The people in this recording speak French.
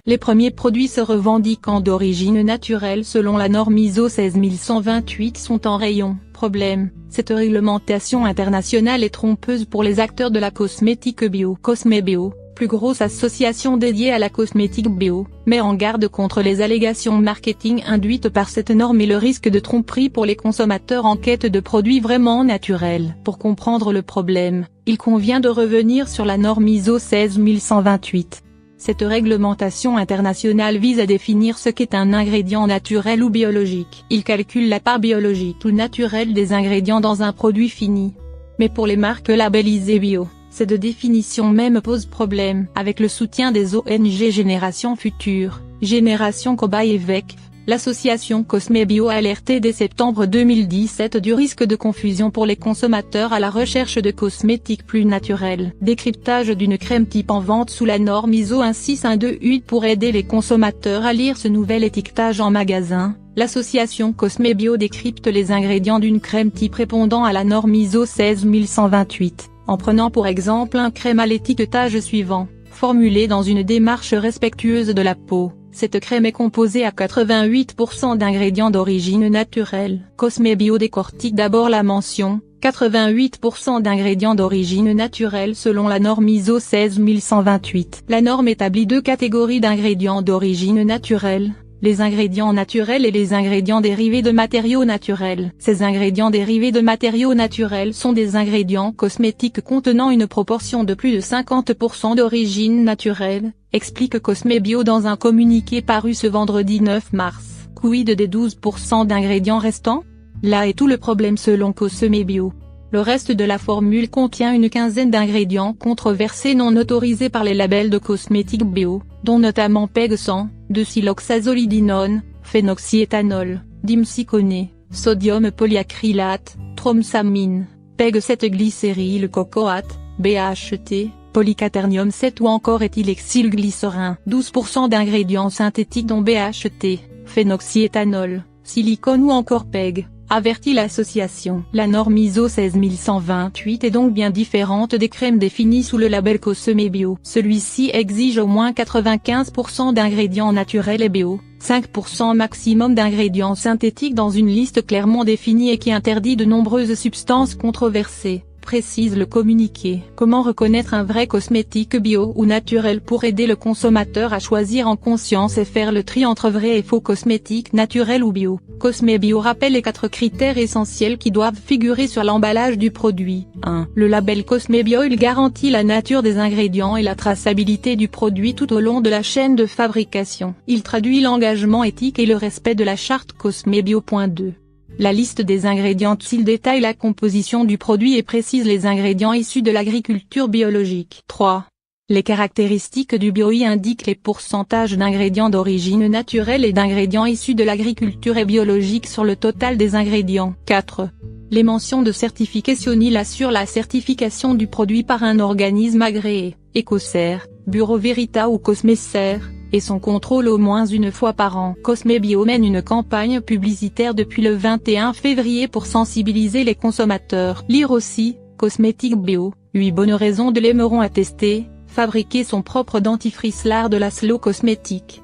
Les premiers produits se revendiquant d'origine naturelle selon la norme ISO 16128 sont en rayon. Problème, cette réglementation internationale est trompeuse pour les acteurs de la cosmétique bio. Cosmebio, plus grosse association dédiée à la cosmétique bio, met en garde contre les allégations marketing induites par cette norme et le risque de tromperie pour les consommateurs en quête de produits vraiment naturels. Pour comprendre le problème, il convient de revenir sur la norme ISO 16128. Cette réglementation internationale vise à définir ce qu'est un ingrédient naturel ou biologique. Il calcule la part biologique ou naturelle des ingrédients dans un produit fini. Mais pour les marques labellisées bio, cette définition même pose problème. Avec le soutien des ONG Génération Future, Génération Cobaye et VEC, l'association Cosmebio a alerté dès septembre 2017 du risque de confusion pour les consommateurs à la recherche de cosmétiques plus naturels. Décryptage d'une crème type en vente sous la norme ISO 16128 pour aider les consommateurs à lire ce nouvel étiquetage en magasin. L'association Cosmebio décrypte les ingrédients d'une crème type répondant à la norme ISO 16128, en prenant pour exemple un crème à l'étiquetage suivant, formulé dans une démarche respectueuse de la peau. Cette crème est composée à 88% d'ingrédients d'origine naturelle. Cosmebio décortique d'abord la mention, 88% d'ingrédients d'origine naturelle selon la norme ISO 16128. La norme établit deux catégories d'ingrédients d'origine naturelle, les ingrédients naturels et les ingrédients dérivés de matériaux naturels. Ces ingrédients dérivés de matériaux naturels sont des ingrédients cosmétiques contenant une proportion de plus de 50% d'origine naturelle, explique Cosmebio dans un communiqué paru ce vendredi 9 mars. Quid des 12% d'ingrédients restants? Là est tout le problème selon Cosmebio. Le reste de la formule contient une quinzaine d'ingrédients controversés non autorisés par les labels de cosmétiques bio, dont notamment PEG 100, de siloxazolidinone, phénoxyéthanol, dimcycone, sodium polyacrylate, tromsamine, PEG 7 glycérylcocoate, BHT, polyquaternium 7 ou encore éthylexylglycérin. 12% d'ingrédients synthétiques dont BHT, phénoxyéthanol, silicone ou encore PEG, avertit l'association. La norme ISO 16128 est donc bien différente des crèmes définies sous le label Cosmebio. Celui-ci exige au moins 95% d'ingrédients naturels et bio, 5% maximum d'ingrédients synthétiques dans une liste clairement définie et qui interdit de nombreuses substances controversées, précise le communiqué. Comment reconnaître un vrai cosmétique bio ou naturel pour aider le consommateur à choisir en conscience et faire le tri entre vrai et faux cosmétiques naturels ou bio? Cosmebio rappelle les 4 critères essentiels qui doivent figurer sur l'emballage du produit. 1. Le label Cosmebio il garantit la nature des ingrédients et la traçabilité du produit tout au long de la chaîne de fabrication. Il traduit l'engagement éthique et le respect de la charte Cosmebio. 2. La liste des ingrédients il détaille la composition du produit et précise les ingrédients issus de l'agriculture biologique. 3. Les caractéristiques du bio y indiquent les pourcentages d'ingrédients d'origine naturelle et d'ingrédients issus de l'agriculture et biologique sur le total des ingrédients. 4. Les mentions de certification il assure la certification du produit par un organisme agréé, Ecocer, Bureau Veritas ou Cosmecer, et son contrôle au moins une fois par an. Cosmebio mène une campagne publicitaire depuis le 21 février pour sensibiliser les consommateurs. Lire aussi, cosmétique bio, 8 bonnes raisons de l'aimeron à tester, fabriquer son propre dentifrice l'art de la slow cosmétique.